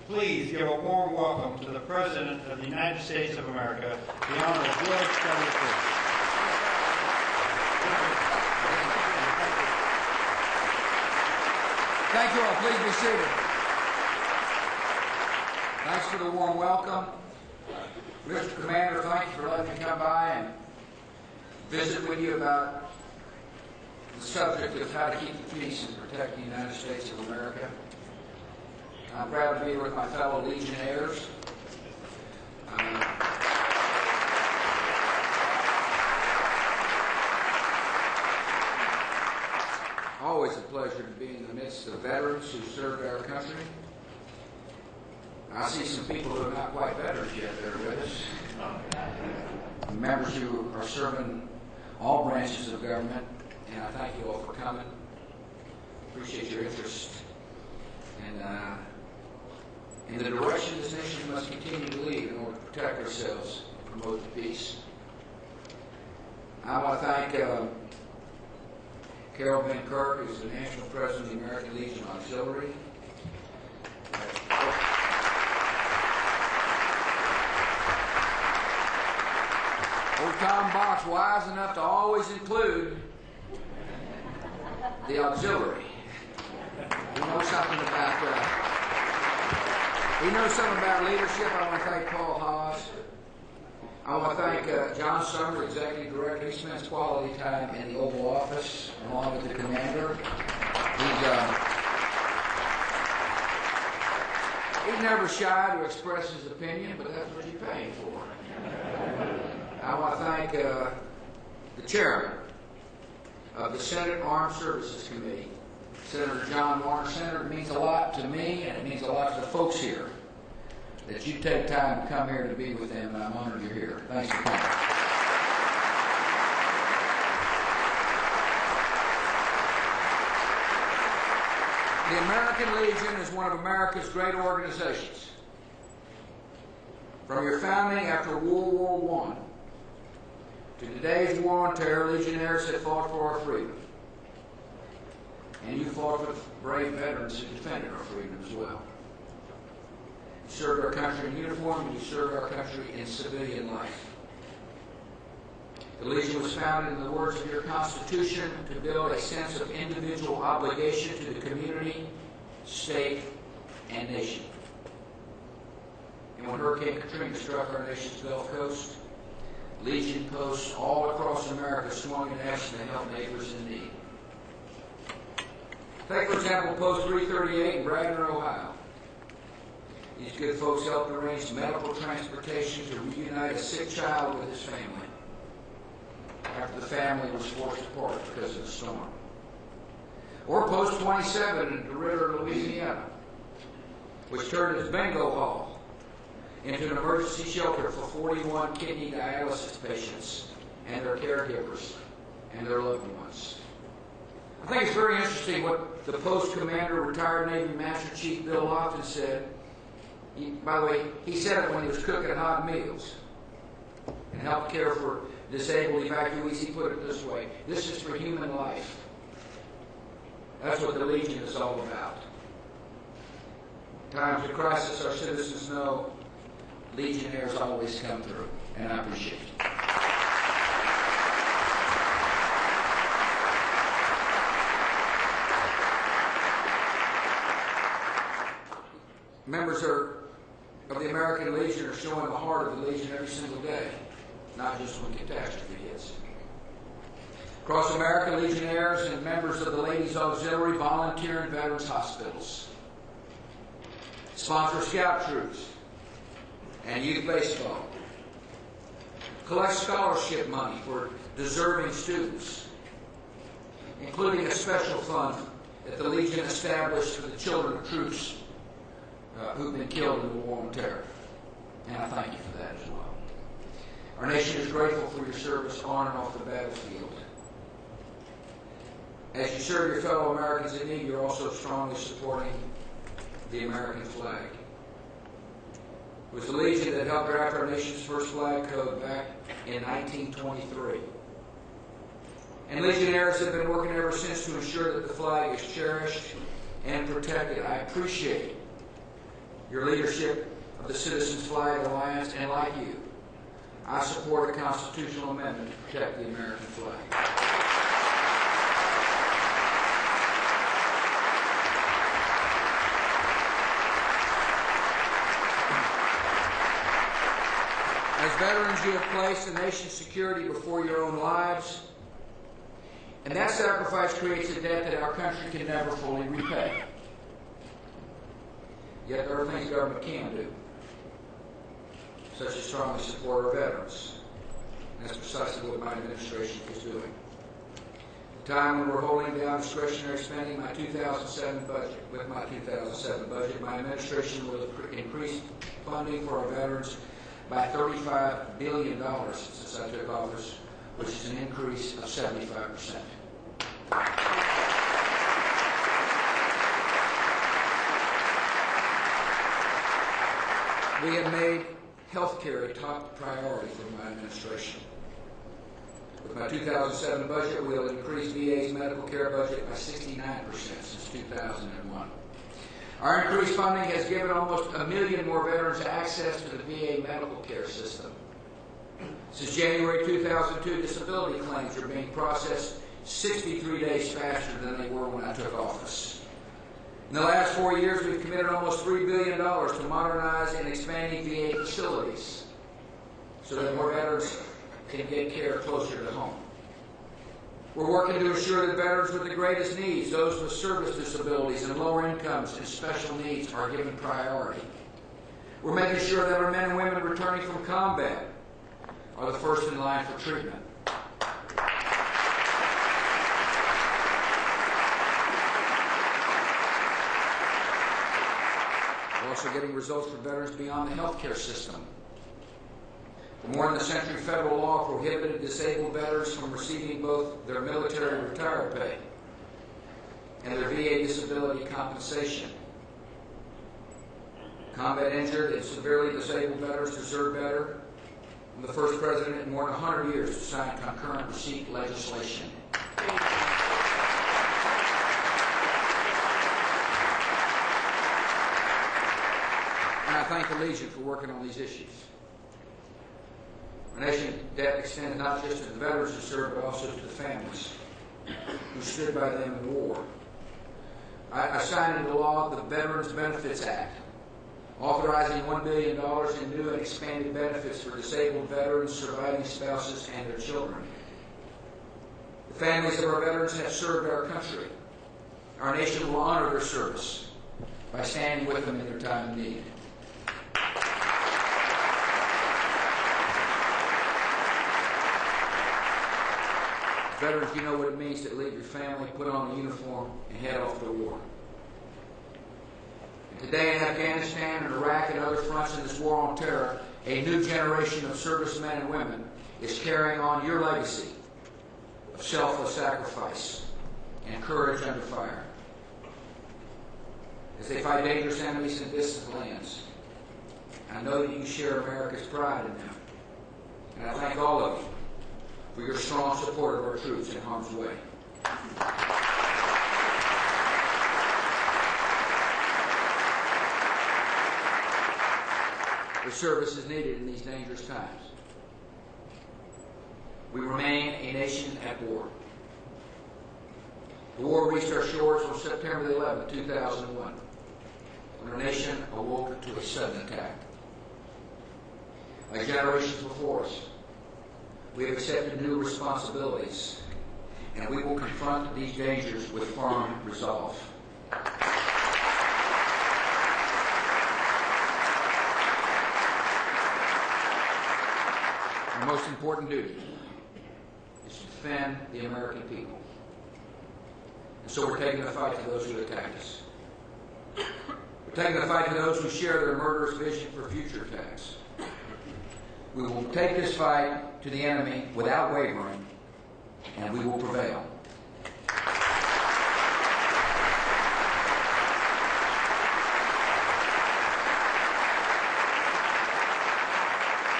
Please give a warm welcome to the President of the United States of America, the Honorable George W. Bush. Thank you all. Please be seated. Thanks for the warm welcome. Mr. Commander, thank you for letting me come by and visit with you about the subject of how to keep the peace and protect the United States of America. I'm proud to be with my fellow Legionnaires. Always a pleasure to be in the midst of veterans who served our country. I see some people who are not quite veterans yet that are with us. Members who are serving all branches of government, and I thank you all for coming. Appreciate your interest. And in the direction this nation must continue to lead in order to protect ourselves and promote the peace. I want to thank Carol Ben Kirk, who's the National President of the American Legion Auxiliary. Old Tom Box, wise enough to always include the auxiliary. He knows something about He knows something about leadership. I want to thank Paul Haas. I want to thank John Summer, Executive Director. He spends quality time in the Oval Office along with the Commander. He's never shy to express his opinion, but that's what you're paying for. I want to thank the Chairman of the Senate Armed Services Committee, Senator John Warner. Senator, it means a lot to me, and it means a lot to the folks here that you take time to come here to be with them, and I'm honored you're here. Thanks for coming. The American Legion is one of America's great organizations. From your founding after World War I to today's war on terror, Legionnaires have fought for our freedom. And you fought with brave veterans who defended our freedom as well. You served our country in uniform, and you served our country in civilian life. The Legion was founded in the words of your Constitution to build a sense of individual obligation to the community, state, and nation. And when Hurricane Katrina struck our nation's Gulf Coast, Legion posts all across America swung in action to help neighbors in need. Take, for example, Post 338 in Bragner, Ohio. These good folks helped arrange medical transportation to reunite a sick child with his family after the family was forced apart because of the storm. Or Post 27 in DeRidder, Louisiana, which turned its bingo hall into an emergency shelter for 41 kidney dialysis patients and their caregivers and their loved ones. I think it's very interesting what the Post Commander, retired Navy Master Chief Bill Lofton said. By the way, he said it when he was cooking hot meals and helped care for disabled evacuees. He put it this way: this is for human life. That's what the Legion is all about. In times of crisis, our citizens know Legionnaires always come through, and I appreciate it. Members of the American Legion are showing the heart of the Legion every single day, not just when catastrophe hits. Across America, Legionnaires and members of the Ladies Auxiliary volunteer in veterans hospitals, sponsor scout troops and youth baseball, collect scholarship money for deserving students, including a special fund that the Legion established for the children of troops who've been killed in the war on terror. And I thank you for that as well. Our nation is grateful for your service on and off the battlefield. As you serve your fellow Americans in need, you're also strongly supporting the American flag. It was the Legion that helped draft our nation's first flag code back in 1923. And Legionnaires have been working ever since to ensure that the flag is cherished and protected. I appreciate your leadership of the Citizens Flag Alliance, and like you, I support a constitutional amendment to protect the American flag. As veterans, you have placed the nation's security before your own lives, and that sacrifice creates a debt that our country can never fully repay. Yet there are things government can do, such as strongly support our veterans. And that's precisely what my administration is doing. At the time when we're holding down discretionary spending, with my 2007 budget, my administration will increase funding for our veterans by $35 billion since I took office, which is an increase of 75%. We have made health care a top priority for my administration. With my 2007 budget, we'll increase VA's medical care budget by 69% since 2001. Our increased funding has given almost 1 million more veterans access to the VA medical care system. Since January 2002, disability claims are being processed 63 days faster than they were when I took office. In the last 4 years, we've committed almost $3 billion to modernize and expanding VA facilities so that more veterans can get care closer to home. We're working to ensure that veterans with the greatest needs, those with service disabilities and lower incomes and special needs, are given priority. We're making sure that our men and women returning from combat are the first in line for treatment. We're also getting results for veterans beyond the health care system. For more than a century, federal law prohibited disabled veterans from receiving both their military retired pay and their VA disability compensation. Combat injured and severely disabled veterans deserve better. I'm the first president in more than 100 years to sign concurrent receipt legislation. And I thank the Legion for working on these issues. Our nation's debt extends not just to the veterans who served, but also to the families who stood by them in war. I signed into law the Veterans Benefits Act, authorizing $1 billion in new and expanded benefits for disabled veterans, surviving spouses, and their children. The families of our veterans have served our country. Our nation will honor their service by standing with them in their time of need. Veterans, you know what it means to leave your family, put on a uniform, and head off to war. And today in Afghanistan and Iraq and other fronts in this war on terror, a new generation of servicemen and women is carrying on your legacy of selfless sacrifice and courage under fire. As they fight dangerous enemies in distant lands, I know that you share America's pride in them. And I thank all of you for your strong support of our troops in harm's way. Their service is needed in these dangerous times. We remain a nation at war. The war reached our shores on September 11, 2001, when our nation awoke to a sudden attack. Like generations before us, we have accepted new responsibilities, and we will confront these dangers with firm resolve. Our most important duty is to defend the American people. And so we're taking the fight to those who attacked us. We're taking the fight to those who share their murderous vision for future attacks. We will take this fight to the enemy without wavering, and we will prevail.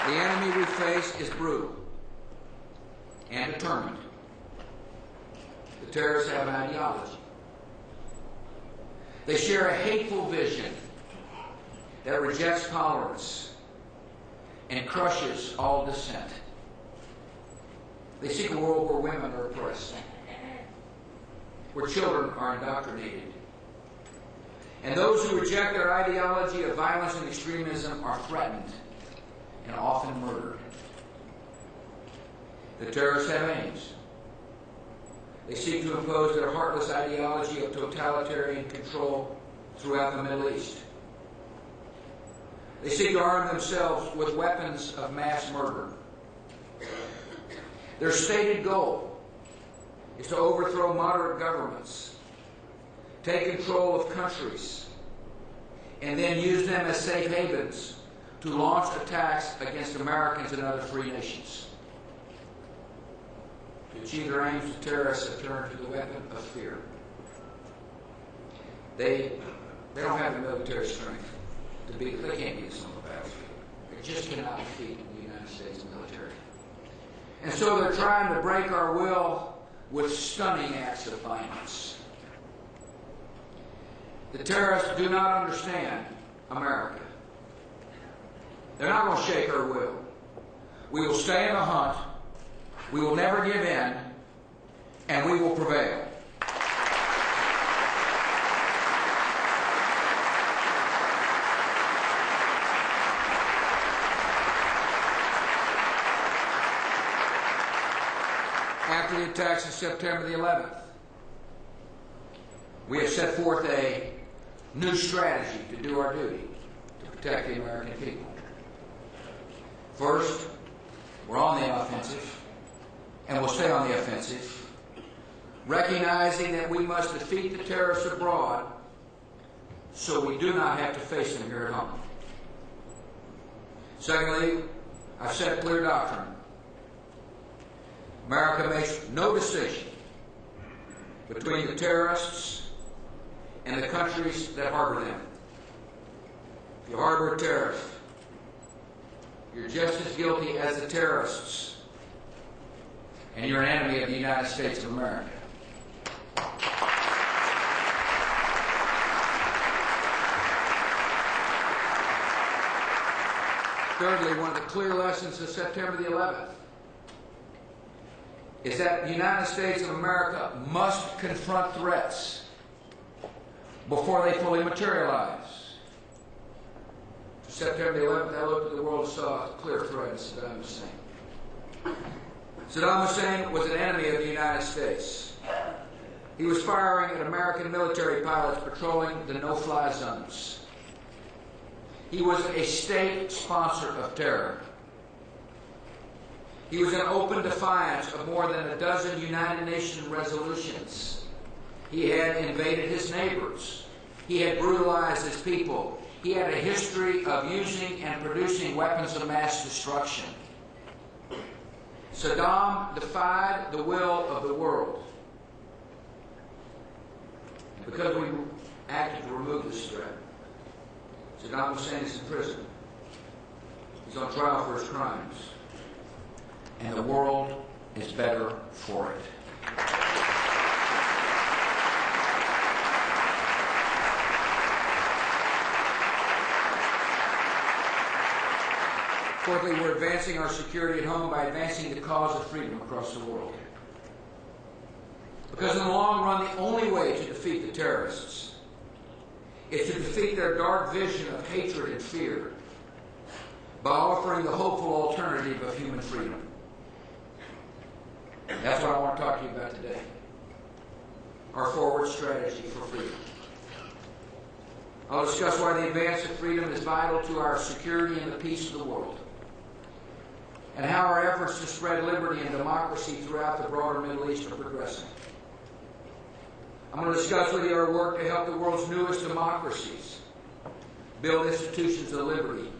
The enemy we face is brutal and determined. The terrorists have an ideology. They share a hateful vision that rejects tolerance and crushes all dissent. They seek a world where women are oppressed, where children are indoctrinated, and those who reject their ideology of violence and extremism are threatened and often murdered. The terrorists have aims. They seek to impose their heartless ideology of totalitarian control throughout the Middle East. They seek to arm themselves with weapons of mass murder. Their stated goal is to overthrow moderate governments, take control of countries, and then use them as safe havens to launch attacks against Americans and other free nations. To achieve their aims, the terrorists have turned to the weapon of fear. They don't have the military strength to beat it. They can't beat us on the battlefield. They just cannot defeat the United States military. And so they're trying to break our will with stunning acts of violence. The terrorists do not understand America. They're not going to shake our will. We will stay in the hunt. We will never give in. And we will prevail. After the attacks of September the 11th, we have set forth a new strategy to do our duty to protect the American people. First, we're on the offensive, and we'll stay on the offensive, recognizing that we must defeat the terrorists abroad so we do not have to face them here at home. Secondly, I've set clear doctrine. America makes no decision between the terrorists and the countries that harbor them. If you harbor a terrorist, you're just as guilty as the terrorists, and you're an enemy of the United States of America. Thirdly, one of the clear lessons of September the 11th is that the United States of America must confront threats before they fully materialize. September the 11th, I looked at the world and saw a clear threat in Saddam Hussein. Saddam Hussein was an enemy of the United States. He was firing at American military pilots patrolling the no-fly zones. He was a state sponsor of terror. He was in open defiance of more than a dozen United Nations resolutions. He had invaded his neighbors. He had brutalized his people. He had a history of using and producing weapons of mass destruction. Saddam defied the will of the world. And because we acted to remove this threat, Saddam Hussein is in prison. He's on trial for his crimes. And the world is better for it. Fourthly, we're advancing our security at home by advancing the cause of freedom across the world. Because in the long run, the only way to defeat the terrorists is to defeat their dark vision of hatred and fear by offering the hopeful alternative of human freedom. That's what I want to talk to you about today. Our forward strategy for freedom. I'll discuss why the advance of freedom is vital to our security and the peace of the world, and how our efforts to spread liberty and democracy throughout the broader Middle East are progressing. I'm going to discuss with you our work to help the world's newest democracies build institutions of liberty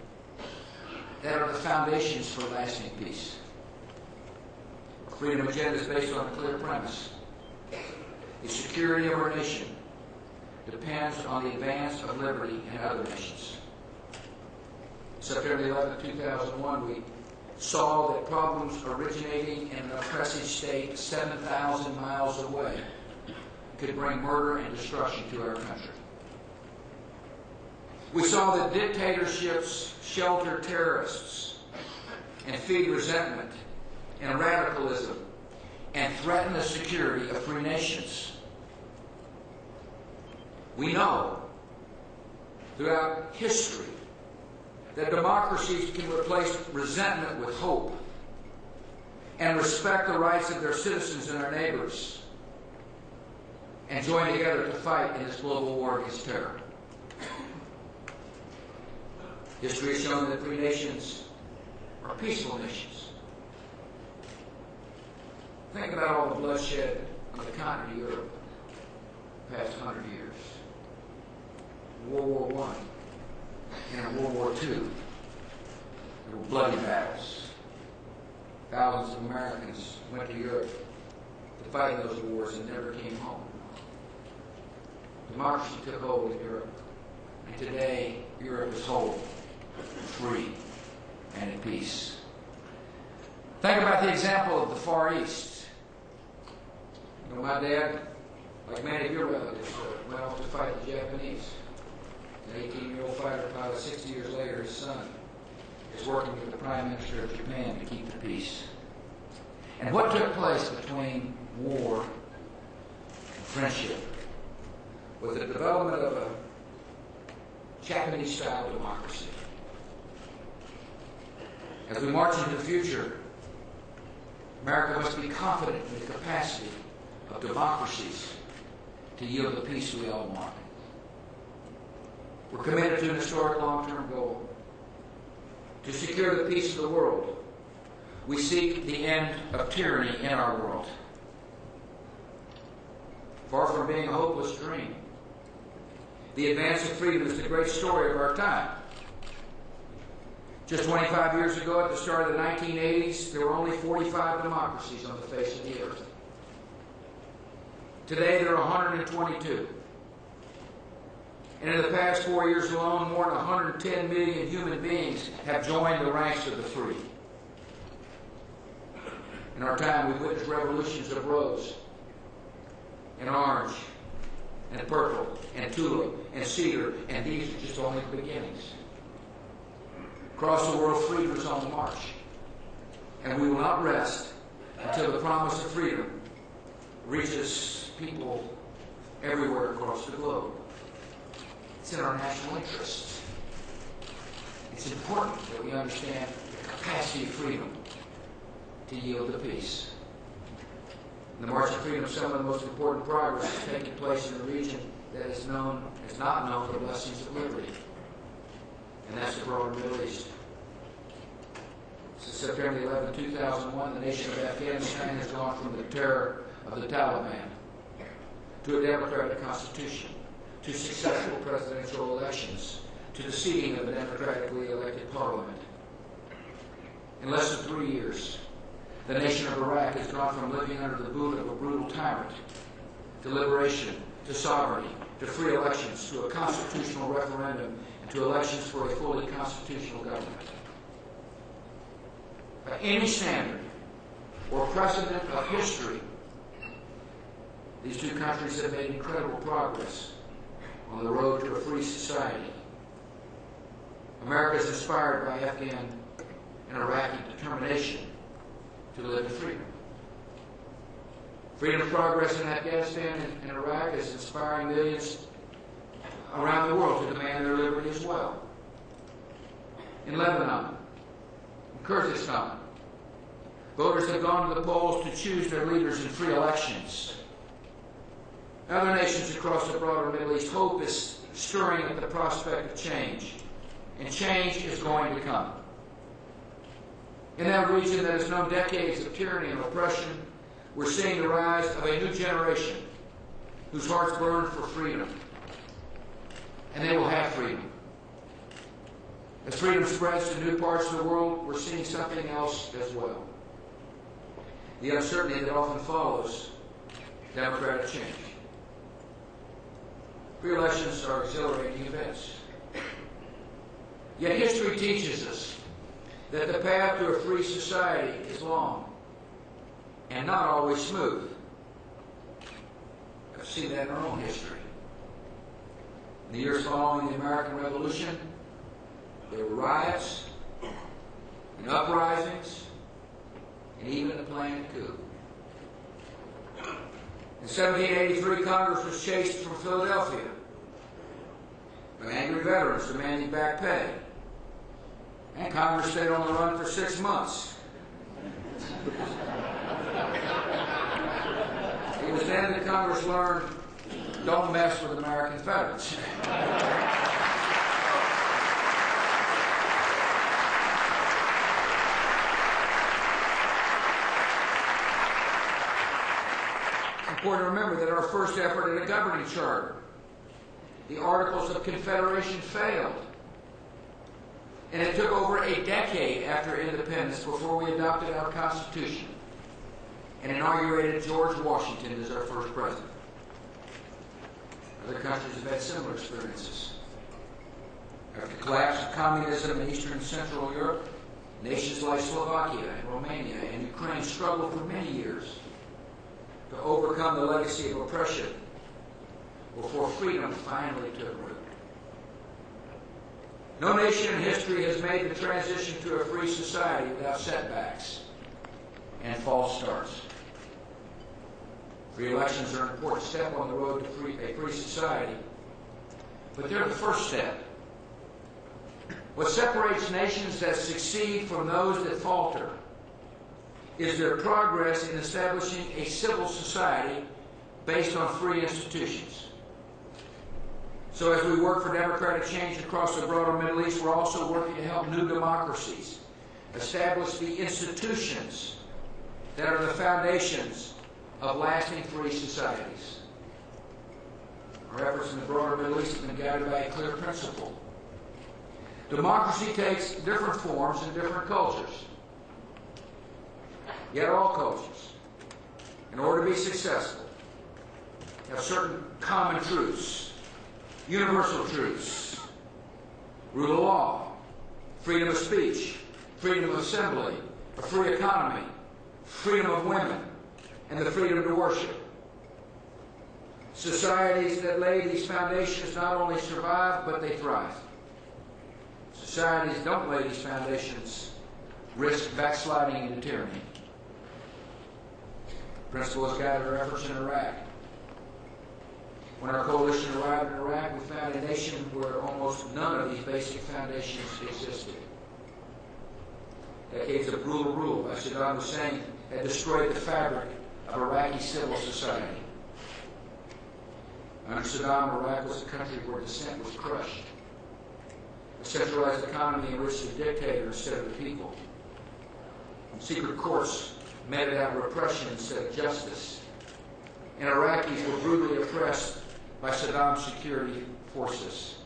that are the foundations for lasting peace. Our freedom agenda is based on a clear premise. The security of our nation depends on the advance of liberty in other nations. September 11, 2001, we saw that problems originating in an oppressive state 7,000 miles away could bring murder and destruction to our country. We saw that dictatorships shelter terrorists and feed resentment and radicalism and threaten the security of free nations. We know throughout history that democracies can replace resentment with hope and respect the rights of their citizens and our neighbors and join together to fight in this global war against terror. History has shown that free nations are peaceful nations. Think about all the bloodshed on the continent of Europe the past 100 years. World War I and World War II. There were bloody battles. Thousands of Americans went to Europe to fight in those wars and never came home. Democracy took hold in Europe, and today Europe is whole, free, and at peace. Think about the example of the Far East. You know, my dad, like many of your relatives, went off to fight the Japanese. An 18-year-old fighter pilot, 60 years later, his son is working with the Prime Minister of Japan to keep the peace. And what took place between war and friendship was the development of a Japanese-style democracy. As we march into the future, America must be confident in the capacity of democracies to yield the peace we all want. We're committed to an historic long-term goal to secure the peace of the world. We seek the end of tyranny in our world. Far from being a hopeless dream, the advance of freedom is the great story of our time. Just 25 years ago, at the start of the 1980s, there were only 45 democracies on the face of the earth. Today, there are 122. And in the past 4 years alone, more than 110 million human beings have joined the ranks of the free. In our time, we've witnessed revolutions of rose and orange and purple and tulip and cedar, and these are just only the beginnings. Across the world, freedom is on the march. And we will not rest until the promise of freedom reaches people everywhere across the globe. It's in our national interest. It's important that we understand the capacity of freedom to yield to peace. In the March of Freedom, some of the most important progress is taking place in a region that is not known the blessings of liberty. And that's the broader Middle East. Since September 11, 2001, the nation of Afghanistan has gone from the terror of the Taliban to a democratic constitution, to successful presidential elections, to the seating of a democratically elected parliament. In less than 3 years, the nation of Iraq has gone from living under the boot of a brutal tyrant to liberation, to sovereignty, to free elections, to a constitutional referendum, and to elections for a fully constitutional government. By any standard or precedent of history, these two countries have made incredible progress on the road to a free society. America is inspired by Afghan and Iraqi determination to live in freedom. Freedom of progress in Afghanistan and Iraq is inspiring millions around the world to demand their liberty as well. In Lebanon, in Kyrgyzstan, voters have gone to the polls to choose their leaders in free elections. Other nations across the broader Middle East, hope is stirring at the prospect of change. And change is going to come. In that region that has known decades of tyranny and oppression, we're seeing the rise of a new generation whose hearts burn for freedom. And they will have freedom. As freedom spreads to new parts of the world, we're seeing something else as well. The uncertainty that often follows democratic change. Free elections are exhilarating events. Yet history teaches us that the path to a free society is long and not always smooth. I've seen that in our own history. In In the years following the American Revolution, there were riots and uprisings and even a planned coup. In 1783, Congress was chased from Philadelphia by angry veterans demanding back pay. And Congress stayed on the run for 6 months. It was then that Congress learned, don't mess with American veterans. It's important to remember that our first effort at a governing charter, the Articles of Confederation, failed. And it took over a decade after independence before we adopted our Constitution and inaugurated George Washington as our first president. Other countries have had similar experiences. After the collapse of communism in Eastern and Central Europe, nations like Slovakia and Romania and Ukraine struggled for many years to overcome the legacy of oppression before freedom finally took root. No nation in history has made the transition to a free society without setbacks and false starts. Free elections are an important step on the road to a free society, but they're the first step. What separates nations that succeed from those that falter is their progress in establishing a civil society based on free institutions. So as we work for democratic change across the broader Middle East, we're also working to help new democracies establish the institutions that are the foundations of lasting free societies. Our efforts in the broader Middle East have been guided by a clear principle. Democracy takes different forms in different cultures. Yet all cultures, in order to be successful, have certain common truths, universal truths: rule of law, freedom of speech, freedom of assembly, a free economy, freedom of women, and the freedom to worship. Societies that lay these foundations not only survive, but they thrive. Societies that don't lay these foundations risk backsliding into tyranny. The principle has guided our efforts in Iraq. When our coalition arrived in Iraq, we found a nation where almost none of these basic foundations existed. Decades of brutal rule by Saddam Hussein had destroyed the fabric of Iraqi civil society. Under Saddam, Iraq was a country where dissent was crushed. A centralized economy enriched the dictator instead of the people. Secret courts meted out repression instead of justice. And Iraqis were brutally oppressed by Saddam's security forces.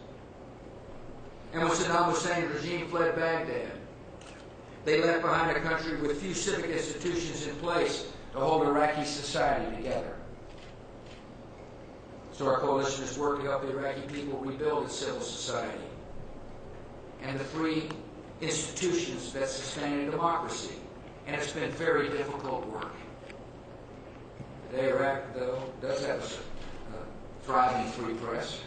And when Saddam Hussein's regime fled Baghdad, they left behind a country with few civic institutions in place to hold Iraqi society together. So our coalition has worked to help the Iraqi people rebuild its civil society and the free institutions that sustain a democracy. And it's been very difficult work. Today, Iraq, though, does have a thriving free press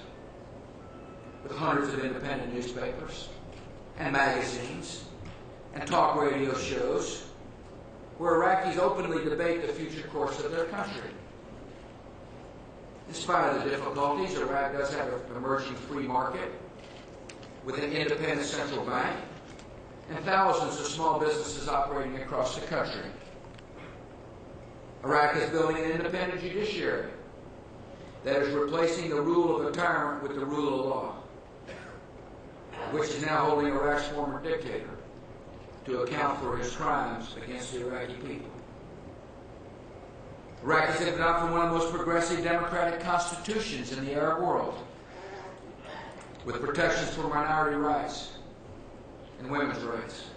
with hundreds of independent newspapers and magazines and talk radio shows where Iraqis openly debate the future course of their country. In spite of the difficulties, Iraq does have an emerging free market with an independent central bank and thousands of small businesses operating across the country. Iraq is building an independent judiciary that is replacing the rule of a tyrant with the rule of law, which is now holding Iraq's former dictator to account for his crimes against the Iraqi people. Iraq has adopted one of the most progressive democratic constitutions in the Arab world, with protections for minority rights and women's rights.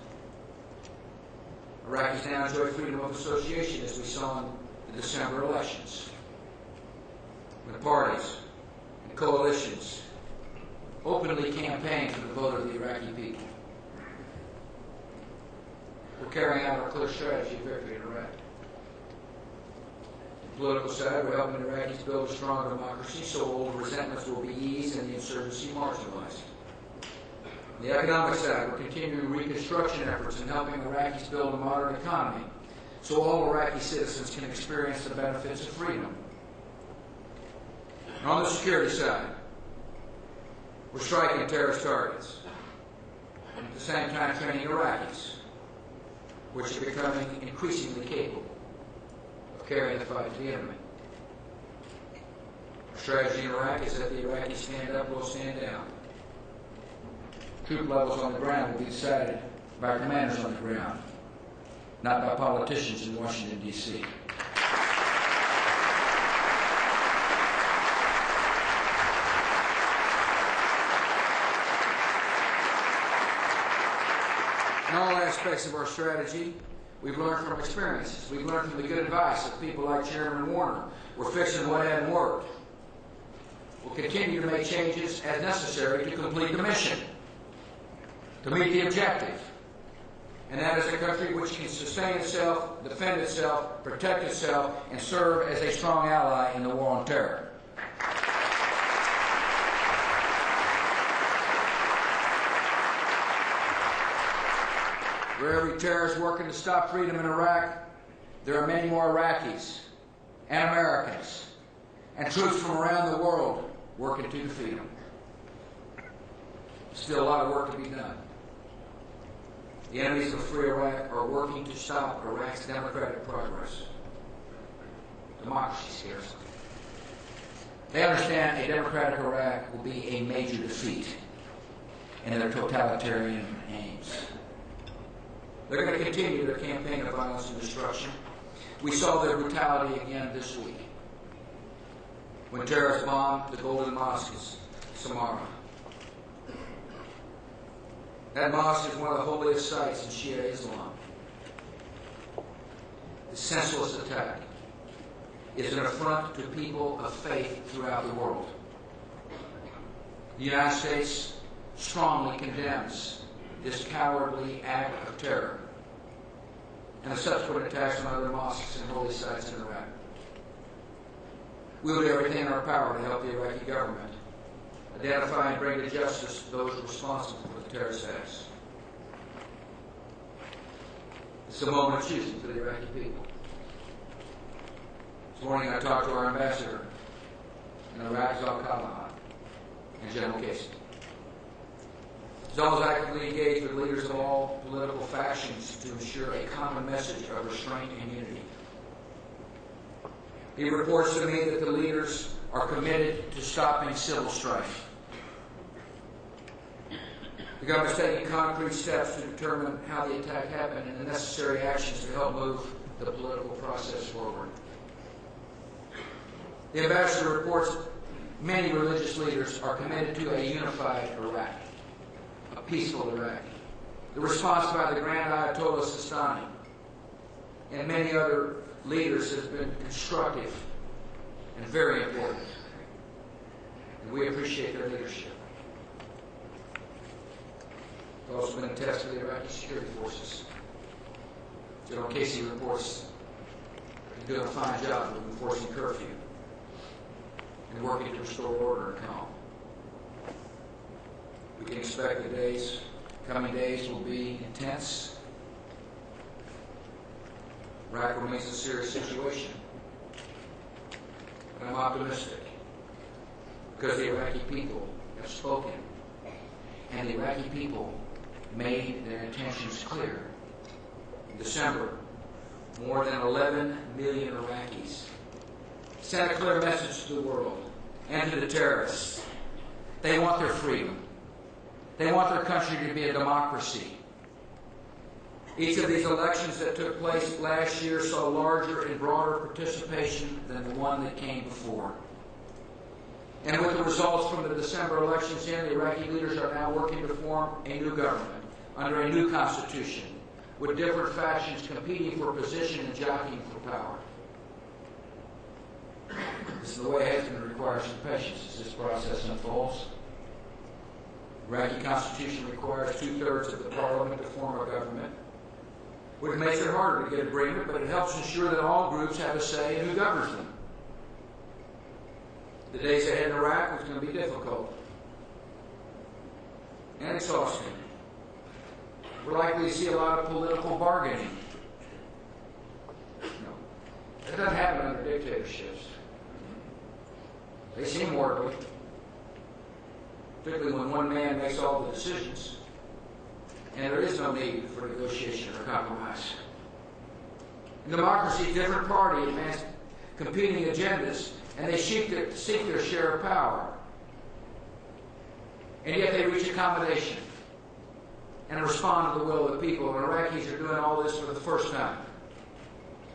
Iraqis now enjoy freedom of association, as we saw in the December elections, when parties and coalitions openly campaign for the vote of the Iraqi people. We're carrying out our clear strategy of victory in Iraq. political side, we're helping Iraqis build a strong democracy so old resentments will be eased and the insurgency marginalized. On the economic side, we're continuing reconstruction efforts and helping Iraqis build a modern economy so all Iraqi citizens can experience the benefits of freedom. And on the security side, we're striking terrorist targets and at the same time training Iraqis, which are becoming increasingly capable of carrying the fight to the enemy. Our strategy in Iraq is that the Iraqis stand up, we'll stand down. Troop levels on the ground will be decided by commanders on the ground, not by politicians in Washington, D.C. In all aspects of our strategy, we've learned from experiences. We've learned from the good advice of people like Chairman Warner. We're fixing what hadn't worked. We'll continue to make changes as necessary to complete the mission, to meet the objective, and that is a country which can sustain itself, defend itself, protect itself, and serve as a strong ally in the war on terror. For every terrorist working to stop freedom in Iraq, there are many more Iraqis and Americans and troops from around the world working to defeat them. Still a lot of work to be done. The enemies of free Iraq are working to stop Iraq's democratic progress. Democracy scares them. They understand a democratic Iraq will be a major defeat in their totalitarian aims. They're going to continue their campaign of violence and destruction. We saw their brutality again this week when terrorists bombed the Golden Mosque in Samarra. That mosque is one of the holiest sites in Shia Islam. The senseless attack is an affront to people of faith throughout the world. The United States strongly condemns this cowardly act of terror and the subsequent attacks on other mosques and holy sites in Iraq. We will do everything in our power to help the Iraqi government identify and bring to justice those responsible for the terrorist acts. It's a moment of choosing for the Iraqi people. This morning I talked to our ambassador in Iraq, Zal-Kalahan, and General Casey. Zal is actively engaged with leaders of all political factions to ensure a common message of restraint and unity. He reports to me that the leaders are committed to stopping civil strife. The government is taking concrete steps to determine how the attack happened and the necessary actions to help move the political process forward. The ambassador reports many religious leaders are committed to a unified Iraq, a peaceful Iraq. The response by the Grand Ayatollah Sistani and many other leaders has been constructive and very important. And we appreciate their leadership. It's also been a test for the Iraqi security forces. General Casey reports they're doing a fine job of enforcing curfew and working to restore order and calm. We can expect the coming days will be intense. Iraq remains a serious situation. But I'm optimistic because the Iraqi people have spoken and the Iraqi people made their intentions clear. In December, more than 11 million Iraqis sent a clear message to the world and to the terrorists. They want their freedom. They want their country to be a democracy. Each of these elections that took place last year saw larger and broader participation than the one that came before. And with the results from the December elections in, the Iraqi leaders are now working to form a new government under a new constitution with different factions competing for position and jockeying for power. This is the way it has been required some patience as this process unfolds. The Iraqi constitution requires 2/3 of the parliament to form a government. which makes it harder to get agreement, but it helps ensure that all groups have a say in who governs them. The days ahead in Iraq was going to be difficult and exhausting. We're likely to see a lot of political bargaining. That doesn't happen under dictatorships. They seem orderly, particularly when one man makes all the decisions, and there is no need for negotiation or compromise. In democracy, different parties advance competing agendas, and they seek their share of power. And yet they reach accommodation and respond to the will of the people. And Iraqis are doing all this for the first time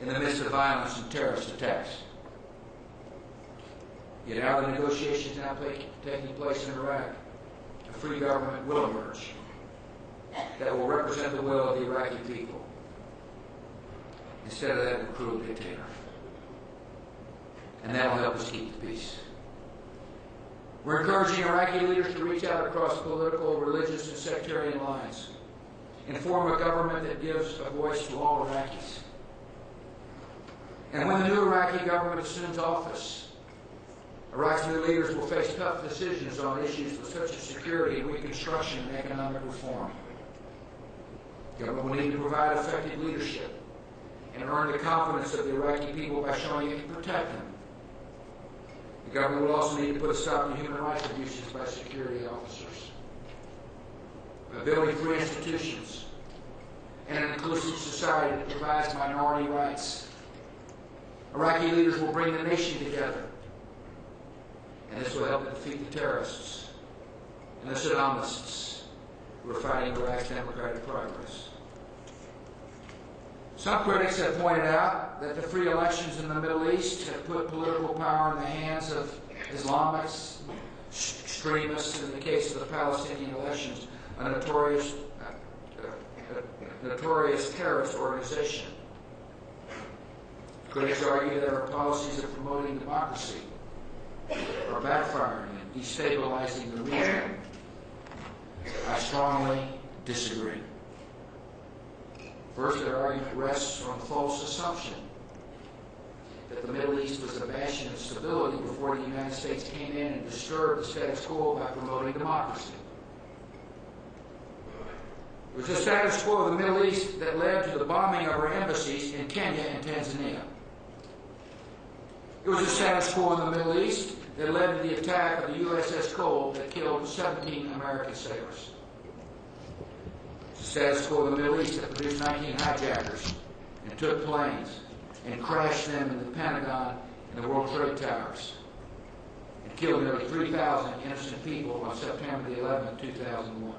in the midst of violence and terrorist attacks. Yet now the negotiations now taking place in Iraq, a free government will emerge that will represent the will of the Iraqi people instead of that of a cruel dictator. And that will help us keep the peace. We're encouraging Iraqi leaders to reach out across political, religious, and sectarian lines and form a government that gives a voice to all Iraqis. And when the new Iraqi government assumes office, Iraq's new leaders will face tough decisions on issues such as security, reconstruction, and economic reform. The government will need to provide effective leadership and earn the confidence of the Iraqi people by showing it can protect them. The government will also need to put a stop to human rights abuses by security officers, by building free institutions and an inclusive society that provides minority rights. Iraqi leaders will bring the nation together, and this will help defeat the terrorists and the Saddamists who are fighting Iraq's democratic progress. Some critics have pointed out that the free elections in the Middle East have put political power in the hands of Islamists, extremists, in the case of the Palestinian elections, a notorious terrorist organization. Critics argue that our policies of promoting democracy are backfiring and destabilizing the region. I strongly disagree. First, their argument rests on the false assumption that the Middle East was a bastion of stability before the United States came in and disturbed the status quo by promoting democracy. It was the status quo of the Middle East that led to the bombing of our embassies in Kenya and Tanzania. It was the status quo in the Middle East that led to the attack of the USS Cole that killed 17 American sailors. The status quo in the Middle East that produced 19 hijackers and took planes and crashed them in the Pentagon and the World Trade Towers and killed nearly 3,000 innocent people on September the 11th, 2001.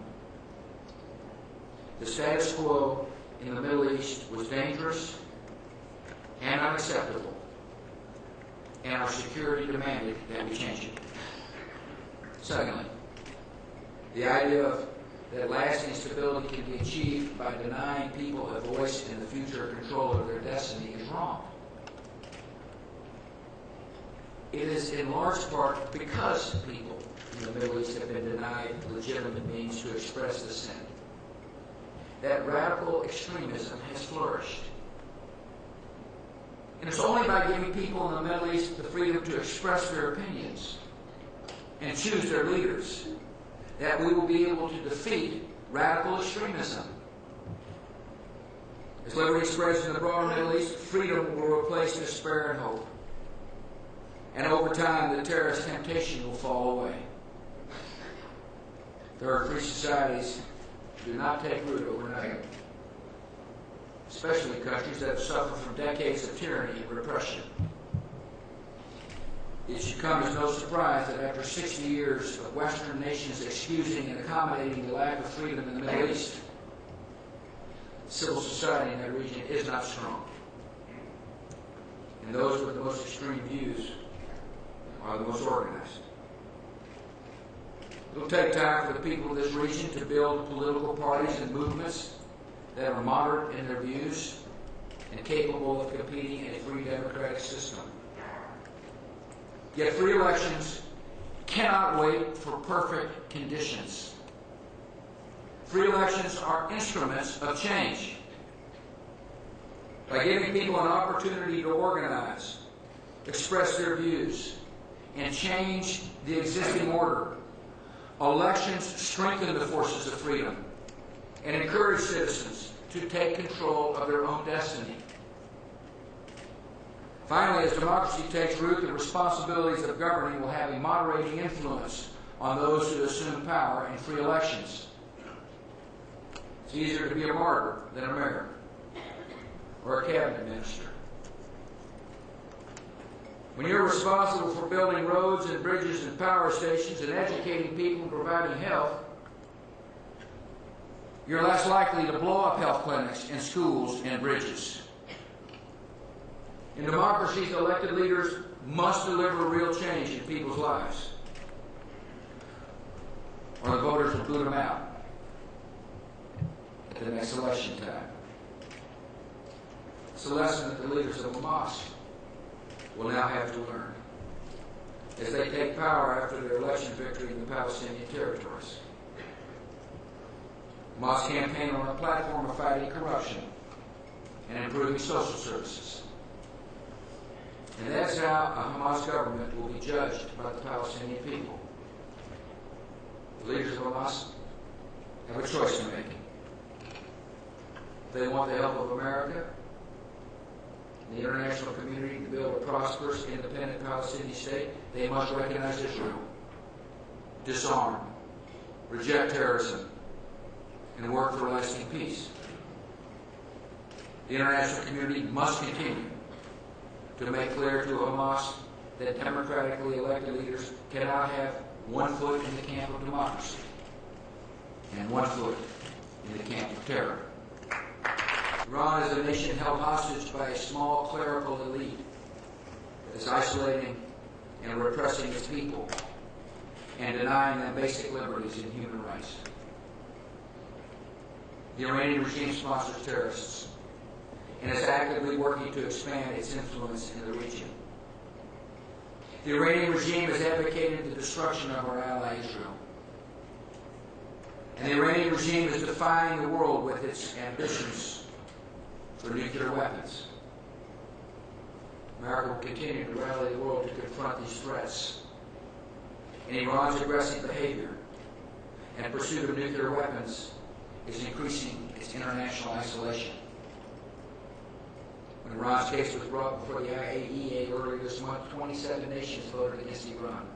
The status quo in the Middle East was dangerous and unacceptable, and our security demanded that we change it. Secondly, the idea that lasting stability can be achieved by denying people a voice in the future control of their destiny is wrong. It is in large part because people in the Middle East have been denied legitimate means to express dissent that radical extremism has flourished. And it's only by giving people in the Middle East the freedom to express their opinions and choose their leaders that we will be able to defeat radical extremism. As liberty spreads in the broader Middle East, freedom will replace despair and hope. And over time, the terrorist temptation will fall away. There are free societies that do not take root overnight, especially countries that have suffered from decades of tyranny and repression. It should come as no surprise that after 60 years of Western nations excusing and accommodating the lack of freedom in the Middle East, civil society in that region is not strong. And those with the most extreme views are the most organized. It will take time for the people of this region to build political parties and movements that are moderate in their views and capable of competing in a free democratic system. Yet free elections cannot wait for perfect conditions. Free elections are instruments of change. by giving people an opportunity to organize, express their views, and change the existing order. Elections strengthen the forces of freedom and encourage citizens to take control of their own destiny. Finally, as democracy takes root, the responsibilities of governing will have a moderating influence on those who assume power in free elections. It's easier to be a martyr than a mayor or a cabinet minister. When you're responsible for building roads and bridges and power stations and educating people and providing health, you're less likely to blow up health clinics and schools and bridges. In democracies, elected leaders must deliver real change in people's lives, or the voters will boot them out at the next election time. It's a lesson that the leaders of Hamas will now have to learn as they take power after their election victory in the Palestinian territories. Hamas campaigned on a platform of fighting corruption and improving social services. And that's how a Hamas government will be judged by the Palestinian people. The leaders of Hamas have a choice to make. If they want the help of America, the international community to build a prosperous, independent Palestinian state, they must recognize Israel, disarm, reject terrorism, and work for lasting peace. The international community must continue to make clear to Hamas that democratically elected leaders cannot have one foot in the camp of democracy and one foot in the camp of terror. Iran is a nation held hostage by a small clerical elite that is isolating and repressing its people and denying them basic liberties and human rights. The Iranian regime sponsors terrorists and is actively working to expand its influence in the region. The Iranian regime has advocated the destruction of our ally Israel. And the Iranian regime is defying the world with its ambitions for nuclear weapons. America will continue to rally the world to confront these threats. And Iran's aggressive behavior and pursuit of nuclear weapons is increasing its international isolation. When Iran's case was brought before the IAEA earlier this month, 27 nations voted against Iran,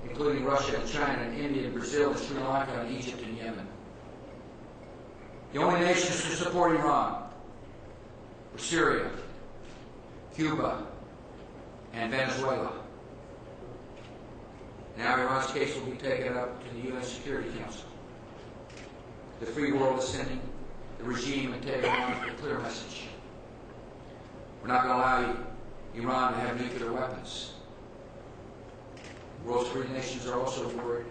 including Russia and China and India and Brazil and Sri Lanka and Egypt and Yemen. The only nations to support Iran were Syria, Cuba, and Venezuela. Now Iran's case will be taken up to the UN Security Council. The free world is sending the regime in Tehran a clear message. We're not going to allow Iran to have nuclear weapons. The world's free nations are also worried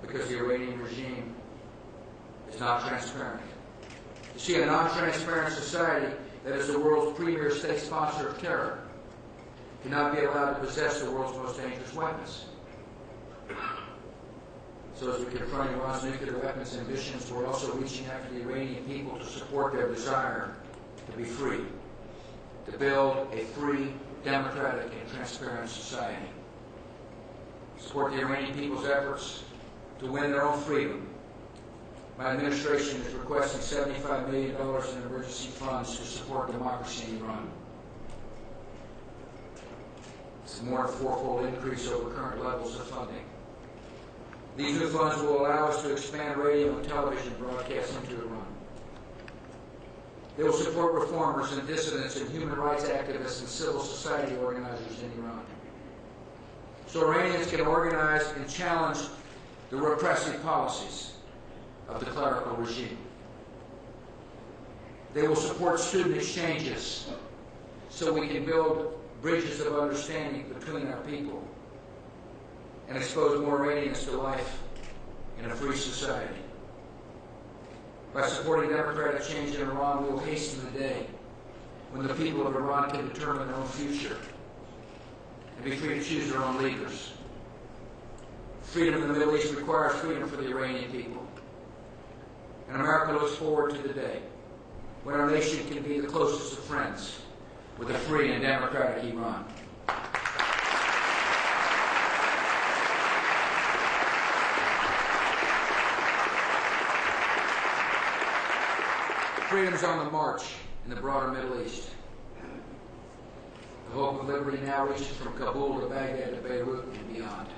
because the Iranian regime is not transparent. You see, a non-transparent society that is the world's premier state sponsor of terror cannot be allowed to possess the world's most dangerous weapons. So as we confront Iran's nuclear weapons ambitions, we're also reaching out to the Iranian people to support their desire to be free, to build a free, democratic, and transparent society. Support the Iranian people's efforts to win their own freedom. My administration is requesting $75 million in emergency funds to support democracy in Iran. It's a more than fourfold increase over current levels of funding. These new funds will allow us to expand radio and television broadcasts into Iran. They will support reformers and dissidents and human rights activists and civil society organizers in Iran, so Iranians can organize and challenge the repressive policies of the clerical regime. They will support student exchanges so we can build bridges of understanding between our people and expose more Iranians to life in a free society. By supporting democratic change in Iran, we will hasten the day when the people of Iran can determine their own future and be free to choose their own leaders. Freedom in the Middle East requires freedom for the Iranian people. And America looks forward to the day when our nation can be the closest of friends with a free and democratic Iran. Freedom is on the march in the broader Middle East. The hope of liberty now reaches from Kabul to Baghdad to Beirut and beyond.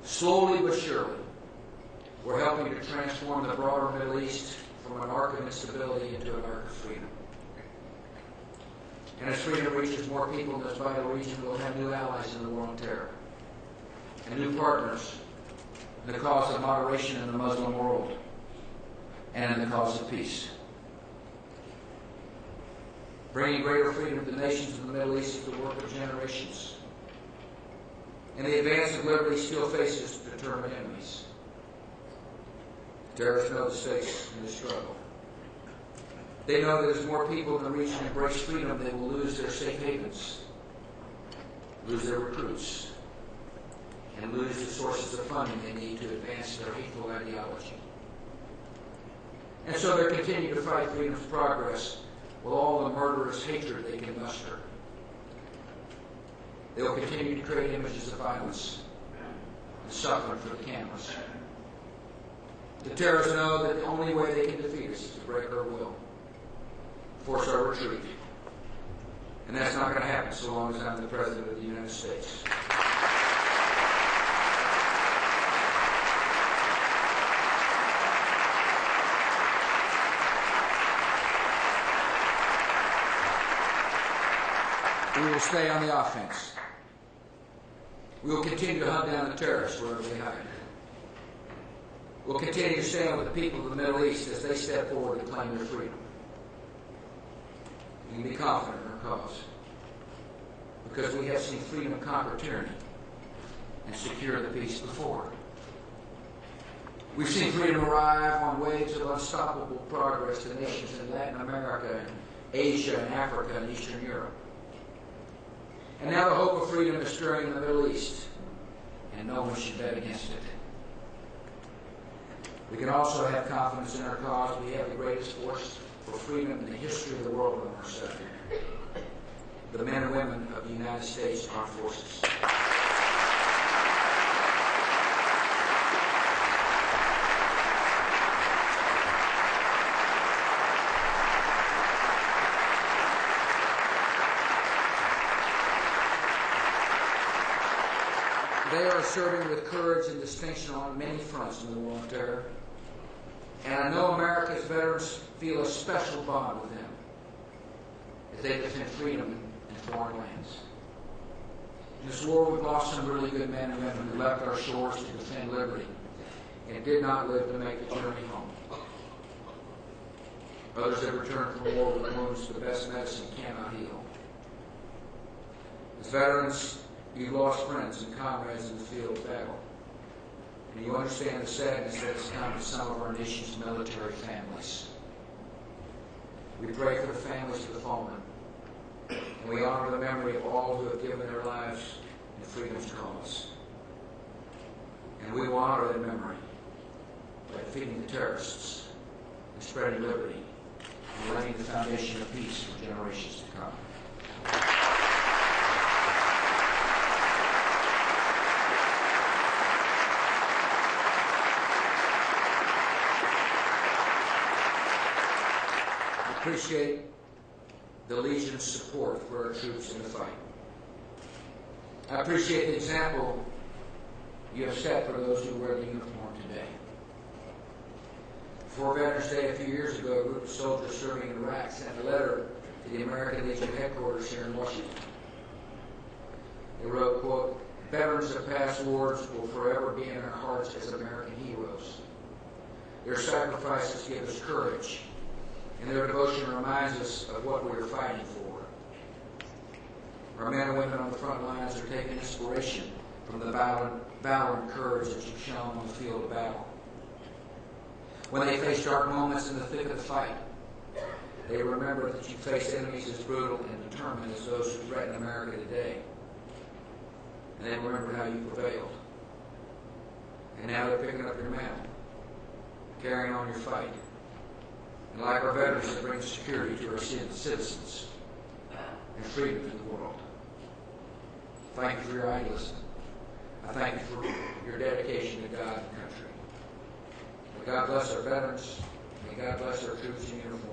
Slowly but surely, we're helping to transform the broader Middle East from an arc of instability into an arc of freedom. And as freedom reaches more people in this vital region, we'll have new allies in the war on terror and new partners in the cause of moderation in the Muslim world and in the cause of peace. Bringing greater freedom to the nations of the Middle East is the work of generations. And the advance of liberty still faces determined enemies. Terrorists know the stakes in the struggle. They know that as more people in the region embrace freedom, they will lose their safe havens, lose their recruits, and lose the sources of funding they need to advance their hateful ideology. And so they continue to fight freedom's progress with all the murderous hatred they can muster. They will continue to create images of violence and suffering for the cameras. The terrorists know that the only way they can defeat us is to break our will, force our retreat. And that's not going to happen so long as I'm the President of the United States. We will stay on the offense. We will continue to hunt down the terrorists wherever they hide. We'll continue to stand with the people of the Middle East as they step forward to claim their freedom. You can be confident in our cause, because we have seen freedom conquer tyranny and secure the peace before. We've seen freedom arrive on waves of unstoppable progress to nations in Latin America and Asia and Africa and Eastern Europe. And now the hope of freedom is stirring in the Middle East, and no one should bet against it. We can also have confidence in our cause. We have the greatest force for freedom in the history of the world on our side. The men and women of the United States Armed Forces. They are serving with courage and distinction on many fronts in the war on terror. And I know America's veterans feel a special bond with them as they defend freedom in foreign lands. In this war, we've lost some really good men and women who left our shores to defend liberty and did not live to make the journey home. Others have returned from war with wounds the best medicine cannot heal. As veterans, you've lost friends and comrades in the field of battle. And you understand the sadness that has come to some of our nation's military families. We pray for the families of the fallen, and we honor the memory of all who have given their lives in freedom's cause. And we will honor that memory by defeating the terrorists and spreading liberty and laying the foundation of peace for generations to come. I appreciate the Legion's support for our troops in the fight. I appreciate the example you have set for those who wear the uniform today. Before Veterans Day a few years ago, a group of soldiers serving in Iraq sent a letter to the American Legion headquarters here in Washington. They wrote, quote, "Veterans of past wars will forever be in our hearts as American heroes. Their sacrifices give us courage, and their devotion reminds us of what we are fighting for. Our men and women on the front lines are taking inspiration from the valor and courage that you've shown on the field of battle. When they face dark moments in the thick of the fight, they remember that you faced enemies as brutal and determined as those who threaten America today. And they remember how you prevailed. And now they're picking up your mantle, carrying on your fight. And like our veterans, that brings security to our citizens and freedom to the world. Thank you for your idealism. I thank you for your dedication to God and country. May God bless our veterans. May God bless our troops in uniform.